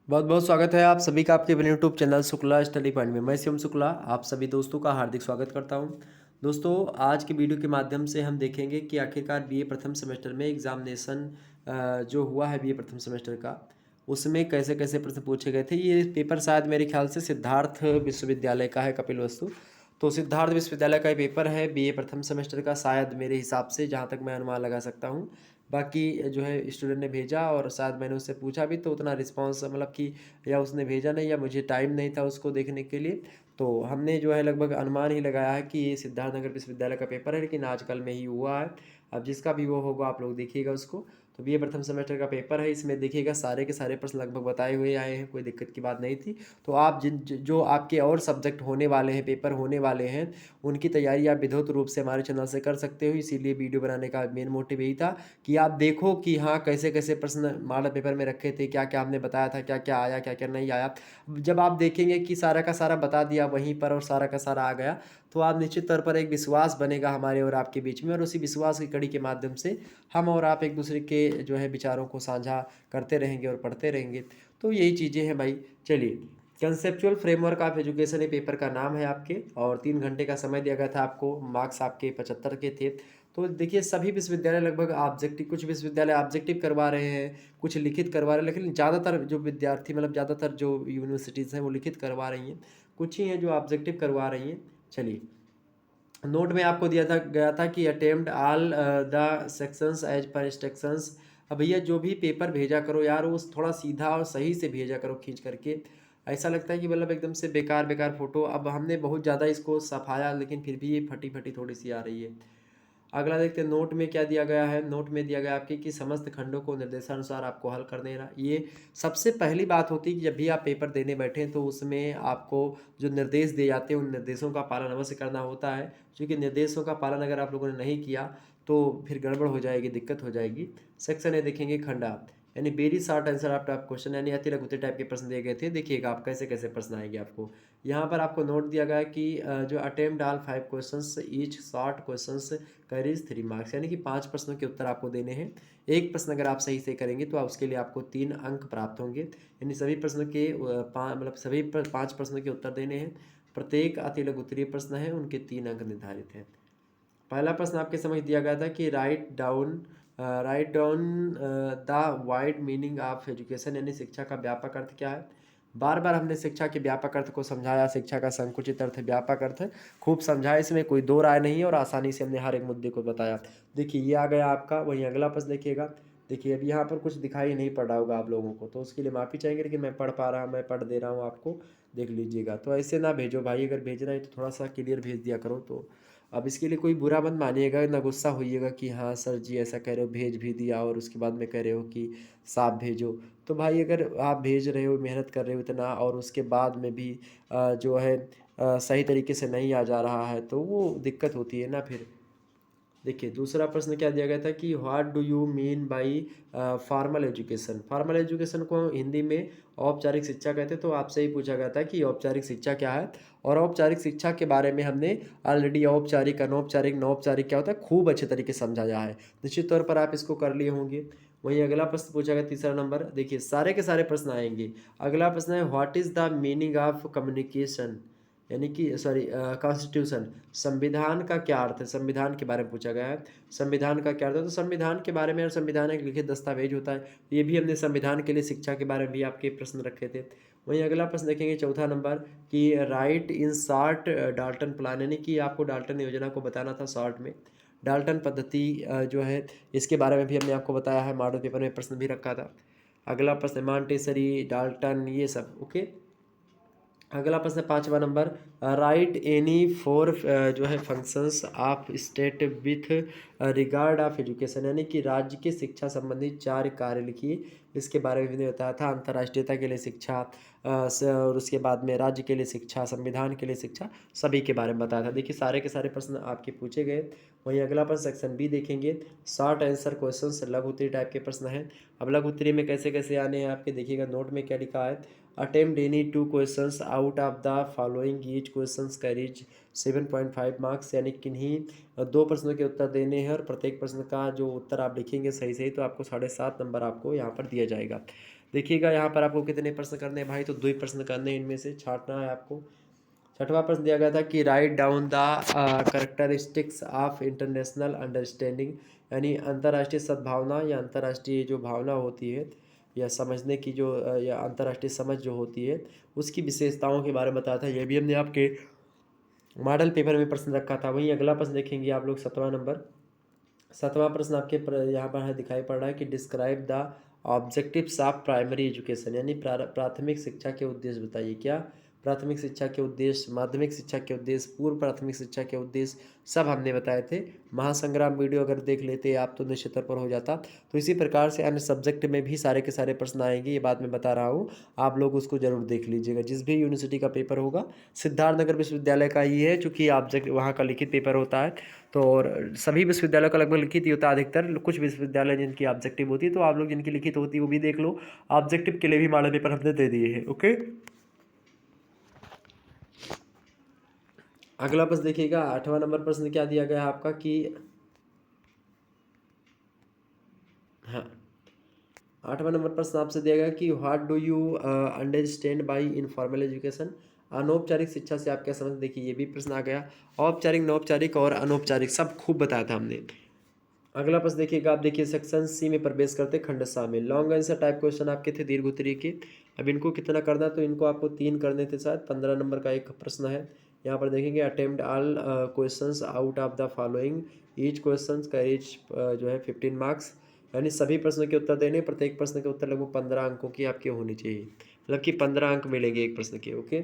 बहुत बहुत स्वागत है आप सभी का आपके अपने YouTube channel Shukla study point में। मैं शिवम शुक्ला आप सभी दोस्तों का हार्दिक स्वागत करता हूं। दोस्तों, आज की वीडियो के माध्यम से हम देखेंगे कि आखिरकार बीए प्रथम सेमेस्टर में एग्जामिनेशन जो हुआ है बीए प्रथम सेमेस्टर का, उसमें कैसे कैसे प्रश्न पूछे गए थे। ये पेपर शायद मेरे ख्याल से सिद्धार्थ विश्वविद्यालय का है, कपिल वस्तु। तो सिद्धार्थ विश्वविद्यालय का ये पेपर है बीए प्रथम सेमेस्टर का, शायद मेरे हिसाब से, जहाँ तक मैं अनुमान लगा सकता हूँ। बाकी जो है स्टूडेंट ने भेजा और शायद मैंने उससे पूछा भी, तो उतना रिस्पांस मतलब कि या उसने भेजा नहीं या मुझे टाइम नहीं था उसको देखने के लिए। तो हमने जो है लगभग अनुमान ही लगाया है कि ये सिद्धार्थनगर विश्वविद्यालय का पेपर है, लेकिन आजकल में ही हुआ है। अब जिसका भी वो होगा आप लोग देखिएगा उसको। तो बीए प्रथम सेमेस्टर का पेपर है, इसमें देखिएगा सारे के सारे प्रश्न लगभग बताए हुए आए हैं, कोई दिक्कत की बात नहीं थी। तो आप जो आपके और सब्जेक्ट होने वाले हैं, पेपर होने वाले हैं, उनकी तैयारी आप विधिवत रूप से हमारे चैनल से कर सकते हो। इसीलिए वीडियो बनाने का मेन मोटिव यही था कि आप देखो कि हाँ कैसे कैसे प्रश्न मॉडल पेपर में रखे थे, क्या क्या हमने बताया था, क्या क्या आया क्या क्या नहीं आया। जब आप देखेंगे कि सारा का सारा बता दिया वहीं पर और सारा का सारा आ गया, तो आप निश्चित तौर पर एक विश्वास बनेगा हमारे और आपके बीच में, और उसी विश्वास की कड़ी के माध्यम से हम और आप एक दूसरे के जो है विचारों को साझा करते रहेंगे और पढ़ते रहेंगे। तो यही चीज़ें हैं भाई। चलिए, कंसेप्चुअल फ्रेमवर्क ऑफ एजुकेशन ये पेपर का नाम है आपके, और 3 घंटे का समय दिया गया था आपको। मार्क्स आपके 75 के थे। तो देखिए, सभी विश्वविद्यालय लगभग ऑब्जेक्टिव, कुछ विश्वविद्यालय ऑब्जेक्टिव करवा रहे हैं, कुछ लिखित करवा रहे हैं, लेकिन ज़्यादातर जो विद्यार्थी मतलब ज़्यादातर जो यूनिवर्सिटीज़ हैं वो लिखित करवा रही हैं, कुछ ही हैं जो ऑब्जेक्टिव करवा रही हैं। चलिए, नोट में आपको दिया था गया था कि attempt all the sections as per instructions. अब भैया जो भी पेपर भेजा करो यार, वो थोड़ा सीधा और सही से भेजा करो खींच करके। ऐसा लगता है कि मतलब एकदम से बेकार बेकार फ़ोटो। अब हमने बहुत ज़्यादा इसको सफाया, लेकिन फिर भी ये फटी फटी थोड़ी सी आ रही है। अगला देखते हैं नोट में क्या दिया गया है। नोट में दिया गया आपके कि समस्त खंडों को निर्देशानुसार आपको हल कर देना। ये सबसे पहली बात होती है कि जब भी आप पेपर देने बैठें तो उसमें आपको जो निर्देश दिए जाते हैं उन निर्देशों का पालन अवश्य करना होता है, क्योंकि निर्देशों का पालन अगर आप लोगों ने नहीं किया तो फिर गड़बड़ हो जाएगी, दिक्कत हो जाएगी। सेक्शन ए देखेंगे खंडा, यानी वेरी शॉर्ट आंसर आफ्टर आप क्वेश्चन, यानी अति लघुते टाइप के प्रश्न दिए गए थे। देखिएगा आप कैसे कैसे प्रश्न आएंगे आपको। यहाँ पर आपको नोट दिया गया है कि जो attempt all 5 questions each short questions carries 3 marks, यानी कि 5 प्रश्नों के उत्तर आपको देने हैं। एक प्रश्न अगर आप सही से करेंगे तो आप उसके लिए आपको 3 अंक प्राप्त होंगे। यानी सभी प्रश्नों के मतलब सभी 5 प्रश्नों के उत्तर देने हैं। प्रत्येक अति लघु उत्तरीय प्रश्न है, उनके 3 अंक निर्धारित हैं। पहला प्रश्न आपके समझ दिया गया था कि write down the wide meaning of education, यानी शिक्षा का व्यापक अर्थ क्या है। बार बार हमने शिक्षा के व्यापक अर्थ को समझाया, शिक्षा का संकुचित अर्थ, व्यापक अर्थ खूब समझाया, इसमें कोई दो राय नहीं है, और आसानी से हमने हर एक मुद्दे को बताया। देखिए ये आ गया आपका। वहीं अगला प्रश्न देखिएगा। देखिए अभी यहाँ पर कुछ दिखाई नहीं पड़ रहा होगा आप लोगों को, तो उसके लिए माफ़ी चाहेंगे, लेकिन मैं पढ़ पा रहा हूँ, मैं पढ़ दे रहा हूँ आपको, देख लीजिएगा। तो ऐसे ना भेजो भाई, अगर भेजना है तो थोड़ा सा क्लियर भेज दिया करो। तो अब इसके लिए कोई बुरा मत मानिएगा, ना गुस्सा होइएगा कि हाँ सर जी ऐसा कह रहे हो, भेज भी दिया और उसके बाद में कह रहे हो कि साफ भेजो। तो भाई अगर आप भेज रहे हो, मेहनत कर रहे हो इतना, और उसके बाद में भी जो है सही तरीके से नहीं आ जा रहा है, तो वो दिक्कत होती है ना फिर। देखिए दूसरा प्रश्न क्या दिया गया था कि what do you mean by formal education. Formal education को हिंदी में औपचारिक शिक्षा कहते हैं। तो आपसे ही पूछा गया था कि औपचारिक शिक्षा क्या है, और औपचारिक शिक्षा के बारे में हमने ऑलरेडी औपचारिक, अनौपचारिक, नौपचारिक क्या होता है खूब अच्छे तरीके से समझाया है। निश्चित तौर पर आप इसको कर लिए होंगे। वहीं अगला प्रश्न पूछा गया तीसरा नंबर। देखिए सारे के सारे प्रश्न आएंगे। अगला प्रश्न है what is the meaning of communication, यानी कि सॉरी कॉन्स्टिट्यूशन, संविधान का क्या अर्थ है। संविधान के बारे में पूछा गया है, संविधान का क्या अर्थ है। तो संविधान के बारे में, और संविधान एक लिखित दस्तावेज होता है, ये भी हमने संविधान के लिए शिक्षा के बारे में भी आपके प्रश्न रखे थे। वहीं अगला प्रश्न देखेंगे चौथा नंबर कि right in short Dalton plan, यानी कि आपको डाल्टन योजना को बताना था शॉर्ट में। डाल्टन पद्धति जो है इसके बारे में भी हमने आपको बताया है, मॉडल पेपर में प्रश्न भी रखा था। अगला प्रश्न मॉन्टेसरी, डाल्टन, ये सब ओके। अगला प्रश्न पाँचवा नंबर, राइट एनी फोर जो है functions of state with regard of education, यानी कि राज्य की शिक्षा संबंधी 4 कार्य लिखिए। इसके बारे में भी बताया था, अंतर्राष्ट्रीयता के लिए शिक्षा, और उसके बाद में राज्य के लिए शिक्षा, संविधान के लिए शिक्षा, सभी के बारे में बताया था। देखिए सारे के सारे प्रश्न आपके पूछे गए। वहीं अगला प्रश्न सेक्शन बी देखेंगे, शॉर्ट आंसर क्वेश्चन, लघु उत्तरीय टाइप के प्रश्न हैं। अब लघु उत्तरीय में कैसे कैसे आने हैं आपके, देखिएगा नोट में क्या लिखा है। Attempt any 2 questions out of the following, each questions carries 7.5 marks, यानी किन्हीं 2 प्रश्नों के उत्तर देने हैं, और प्रत्येक प्रश्न का जो उत्तर आप लिखेंगे सही सही तो आपको 7.5 नंबर आपको यहाँ पर दिया जाएगा। देखिएगा यहाँ पर आपको कितने प्रश्न करने हैं भाई, तो 2 ही प्रश्न करने हैं, इनमें से छांटना है आपको। छठवां प्रश्न दिया गया था कि write down the characteristics of international understanding, यानी अंतर्राष्ट्रीय सद्भावना या अंतर्राष्ट्रीय जो भावना होती है या समझने की जो या अंतर्राष्ट्रीय समझ जो होती है उसकी विशेषताओं के बारे में बताया था। यह भी हमने आपके मॉडल पेपर में प्रश्न रखा था। वहीं अगला प्रश्न देखेंगे आप लोग 7वां नंबर। 7वां प्रश्न आपके यहाँ पर है, दिखाई पड़ रहा है कि describe the objectives of primary education, यानी प्राथमिक शिक्षा के उद्देश्य बताइए। क्या प्राथमिक शिक्षा के उद्देश्य, माध्यमिक शिक्षा के उद्देश्य, पूर्व प्राथमिक शिक्षा के उद्देश्य सब हमने बताए थे। महासंग्राम वीडियो अगर देख लेते आप तो निश्चित तौर पर हो जाता। तो इसी प्रकार से अन्य सब्जेक्ट में भी सारे के सारे प्रश्न आएंगे, ये बात मैं बता रहा हूँ, आप लोग उसको जरूर देख लीजिएगा। जिस भी यूनिवर्सिटी का पेपर होगा, सिद्धार्थनगर विश्वविद्यालय का ही है चूँकि ऑब्जेक्ट वहाँ का लिखित पेपर होता है, तो और सभी विश्वविद्यालयों का लगभग लिखित ही होता है अधिकतर। कुछ विश्वविद्यालय जिनकी ऑब्जेक्टिव होती है, तो आप लोग जिनकी लिखित होती है वो भी देख लो। ऑब्जेक्टिव के लिए भी मॉडल पेपर हमने दे दिए हैं। ओके, अगला प्रश्न देखिएगा। 8वां नंबर प्रश्न क्या दिया गया है आपका कि हाँ, 8वां नंबर प्रश्न आपसे दिया गया कि what do you understand bye informal education, अनौपचारिक शिक्षा से आप क्या समझ। देखिए ये भी प्रश्न आ गया, औपचारिक, नौपचारिक और अनौपचारिक सब खूब बताया था हमने। अगला प्रश्न देखिएगा आप, देखिए सेक्शन सी में प्रवेश करते खंड शामिल, लॉन्ग आंसर टाइप क्वेश्चन आपके थे दीर्घ उत्तरीय के। अब इनको कितना करना, तो इनको आपको 3 करने थे शायद। 15 नंबर का एक प्रश्न है, यहाँ पर देखेंगे attempt all questions out of the following, each question का ईच जो है 15 मार्क्स, यानी सभी प्रश्नों के उत्तर देने, प्रत्येक प्रश्न के उत्तर लगभग 15 अंकों की आपके होनी चाहिए, मतलब कि 15 अंक मिलेंगे एक प्रश्न के। ओके,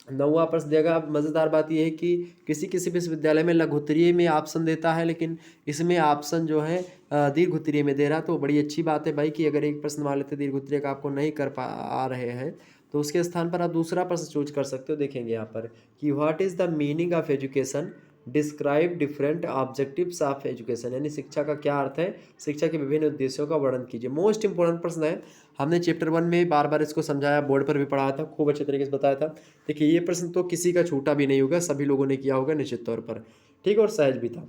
9वां प्रश्न देगा। अब मज़ेदार बात यह है कि किसी किसी विश्वविद्यालय में लघु उत्तरीय में ऑप्शन देता है, लेकिन इसमें ऑप्शन जो है दीर्घ उत्तरीय में दे रहा, तो बड़ी अच्छी बात है भाई कि अगर एक प्रश्न मान लेते दीर्घ उत्तरीय का आपको नहीं कर पा आ रहे हैं, तो उसके स्थान पर आप दूसरा प्रश्न चूज कर सकते हो। देखेंगे यहाँ पर कि what is the meaning of education, describe different objectives of education, यानी शिक्षा का क्या अर्थ है, शिक्षा के विभिन्न उद्देश्यों का वर्णन कीजिए। मोस्ट इंपोर्टेंट प्रश्न है, हमने चैप्टर 1 में बार बार इसको समझाया, बोर्ड पर भी पढ़ाया था, खूब अच्छे तरीके से बताया था। देखिए ये प्रश्न तो किसी का छूटा भी नहीं होगा, सभी लोगों ने किया होगा निश्चित तौर पर, ठीक, और सहज भी था।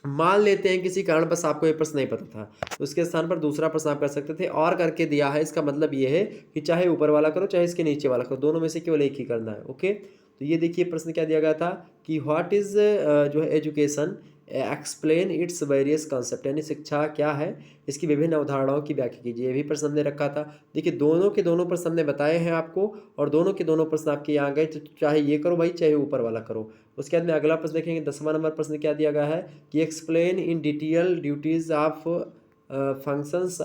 मान लेते हैं किसी कारण बस आपको ये प्रश्न नहीं पता था, तो उसके स्थान पर दूसरा प्रश्न आप कर सकते थे, और करके दिया है, इसका मतलब ये है कि चाहे ऊपर वाला करो चाहे इसके नीचे वाला करो, दोनों में से केवल एक ही करना है। ओके, तो ये देखिए प्रश्न क्या दिया गया था कि व्हाट इज जो है education, explain its various concept, यानी शिक्षा क्या है, इसकी विभिन्न अवधारणाओं की व्याख्या कीजिए। ये भी प्रश्न हमने रखा था। देखिए दोनों के दोनों प्रश्न हमने बताए हैं आपको, और दोनों के दोनों प्रश्न आपके यहाँ गए, तो चाहे ये करो भाई चाहे ऊपर वाला करो। उसके बाद में अगला प्रश्न देखेंगे, 10वां नंबर प्रश्न क्या दिया गया है कि explain in detail duties of functions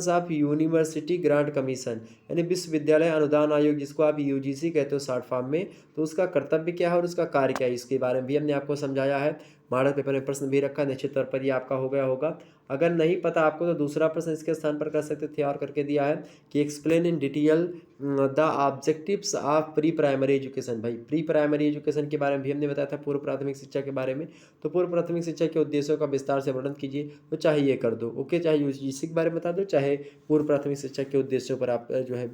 of university grant commission, यानी विश्वविद्यालय अनुदान आयोग, जिसको आप यूजीसी कहते हो शॉर्ट फॉर्म में, तो उसका कर्तव्य क्या है और उसका कार्य क्या है, इसके बारे में भी हमने आपको समझाया है। मॉडल पेपर में प्रश्न भी रखा, निश्चित तौर पर ये आपका हो गया होगा। अगर नहीं पता आपको तो दूसरा प्रश्न इसके स्थान पर कर सकते थे, और करके दिया है कि explain in detail the objectives of pre primary education. भाई प्री प्राइमरी एजुकेशन के बारे में भी हमने बताया था, पूर्व प्राथमिक शिक्षा के बारे में, तो पूर्व प्राथमिक शिक्षा के उद्देश्यों का विस्तार से वर्णन कीजिए। तो चाहे ये कर दो, ओके, चाहे यूजीसी के बारे में बता दो, चाहे पूर्व प्राथमिक शिक्षा के उद्देश्यों पर आप जो है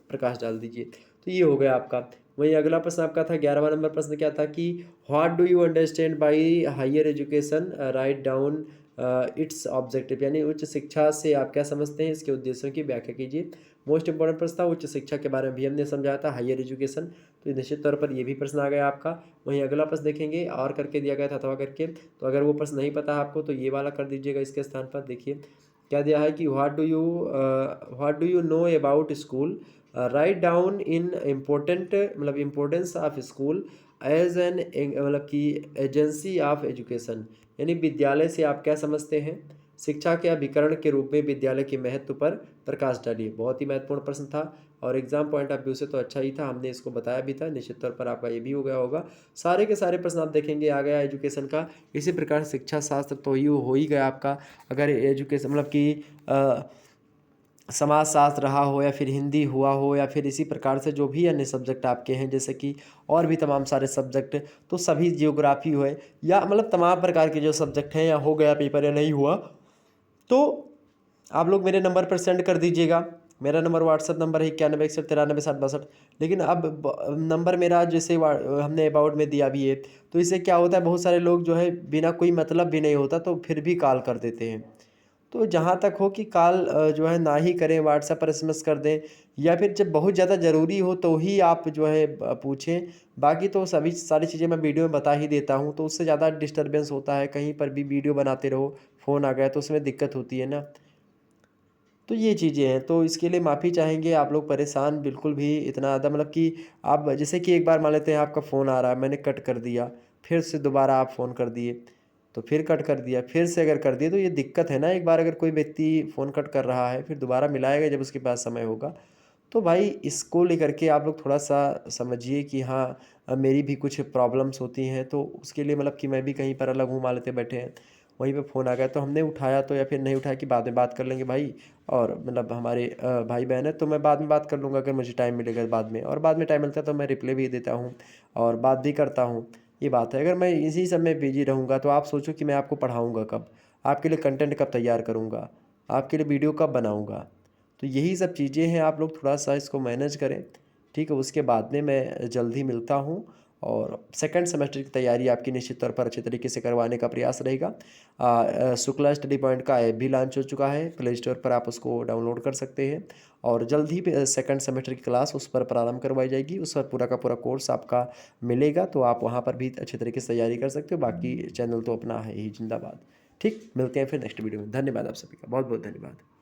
प्रकाश डाल दीजिए। तो ये हो गया आपका। वहीं अगला प्रश्न आपका था 11वां नंबर प्रश्न क्या था कि what do you understand by higher education, write down its objective, यानी उच्च शिक्षा से आप क्या समझते हैं, इसके उद्देश्यों की व्याख्या कीजिए। मोस्ट इंपॉर्टेंट प्रश्न था, उच्च शिक्षा के बारे में भी हमने समझाया था, हायर एजुकेशन, तो निश्चित तौर पर ये भी प्रश्न आ गया आपका। वहीं अगला प्रश्न देखेंगे, और करके दिया गया था अथवा करके, तो अगर वो प्रश्न नहीं पता आपको तो ये वाला कर दीजिएगा इसके स्थान पर। देखिए क्या दिया है कि what do you know about school, write down in important, मतलब importance of school as an, मतलब कि एजेंसी ऑफ एजुकेशन, यानी विद्यालय से आप क्या समझते हैं, शिक्षा के अभिकरण के रूप में विद्यालय के महत्व पर प्रकाश डालिए। बहुत ही महत्वपूर्ण प्रश्न था, और एग्जाम पॉइंट ऑफ व्यू से तो अच्छा ही था, हमने इसको बताया भी था, निश्चित तौर पर आपका ये भी हो गया होगा। सारे के सारे प्रश्न आप देखेंगे आ गया एजुकेशन का। इसी प्रकार शिक्षा शास्त्र तो ये हो ही गया आपका। अगर एजुकेशन मतलब कि समाजशास्त्र रहा हो, या फिर हिंदी हुआ हो, या फिर इसी प्रकार से जो भी अन्य सब्जेक्ट आपके हैं, जैसे कि और भी तमाम सारे सब्जेक्ट, तो सभी जियोग्राफी हुए, या मतलब तमाम प्रकार के जो सब्जेक्ट हैं, या हो गया पेपर या नहीं हुआ, तो आप लोग मेरे नंबर पर सेंड कर दीजिएगा। मेरा नंबर व्हाट्सएप नंबर है 9161936062। लेकिन अब नंबर मेरा जैसे हमने अबाउट में दिया भी है, तो इससे क्या होता है, बहुत सारे लोग जो है बिना कोई मतलब भी नहीं होता तो फिर भी कॉल कर देते हैं, तो जहाँ तक हो कि कॉल जो है ना ही करें, व्हाट्सएप पर एसएमएस कर दें, या फिर जब बहुत ज़्यादा ज़रूरी हो तो ही आप जो है पूछें। बाकी तो सभी सारी चीज़ें मैं वीडियो में बता ही देता हूँ, तो उससे ज़्यादा डिस्टर्बेंस होता है, कहीं पर भी वीडियो बनाते रहो, फ़ोन आ गया तो उसमें दिक्कत होती है ना। तो ये चीज़ें हैं, तो इसके लिए माफ़ी चाहेंगे। आप लोग परेशान बिल्कुल भी इतना ज़्यादा मतलब कि आप जैसे कि एक बार मान लेते हैं आपका फ़ोन आ रहा है, मैंने कट कर दिया, फिर से दोबारा आप फ़ोन कर दिए, तो फिर कट कर दिया, फिर से अगर कर दिए तो ये दिक्कत है ना। एक बार अगर कोई व्यक्ति फ़ोन कट कर रहा है, फिर दोबारा मिलाएगा जब उसके पास समय होगा। तो भाई इसको लेकर के आप लोग थोड़ा-सा समझिए कि हाँ, मेरी भी कुछ प्रॉब्लम्स होती हैं, तो उसके लिए मतलब कि मैं भी कहीं पर अलग हूँ, मान लेते बैठे हैं, वहीं पे फ़ोन आ गया तो हमने उठाया तो, या फिर नहीं उठाया कि बाद में बात कर लेंगे भाई, और मतलब हमारे भाई-बहन हैं तो मैं बाद में बात कर लूँगा अगर मुझे टाइम मिलेगा बाद में, और बाद में टाइम मिलता है तो मैं रिप्लाई भी देता हूँ और बात भी करता हूँ। ये बात है, अगर मैं इसी सब में बिज़ी रहूँगा तो आप सोचो कि मैं आपको पढ़ाऊँगा कब? आपके लिए कंटेंट कब तैयार करूँगा? आपके लिए वीडियो कब बनाऊँगा? तो यही सब चीज़ें हैं, आप लोग थोड़ा-सा इसको मैनेज करें, ठीक है? उसके बाद में मैं जल्द ही मिलता हूँ, और सेकंड सेमेस्टर की तैयारी आपकी निश्चित तौर पर अच्छे तरीके से करवाने का प्रयास रहेगा। शुक्ला स्टडी पॉइंट का ऐप भी लॉन्च हो चुका है, प्ले स्टोर पर आप उसको डाउनलोड कर सकते हैं, और जल्द ही सेकंड सेमेस्टर की क्लास उस पर प्रारंभ करवाई जाएगी। उस पर पूरा का पूरा कोर्स आपका मिलेगा, तो आप वहाँ पर भी अच्छे तरीके से तैयारी कर सकते हो। बाकी चैनल तो अपना है ही, ज़िंदाबाद। ठीक, मिलते हैं फिर नेक्स्ट वीडियो में। धन्यवाद आप सभी का, बहुत-बहुत धन्यवाद।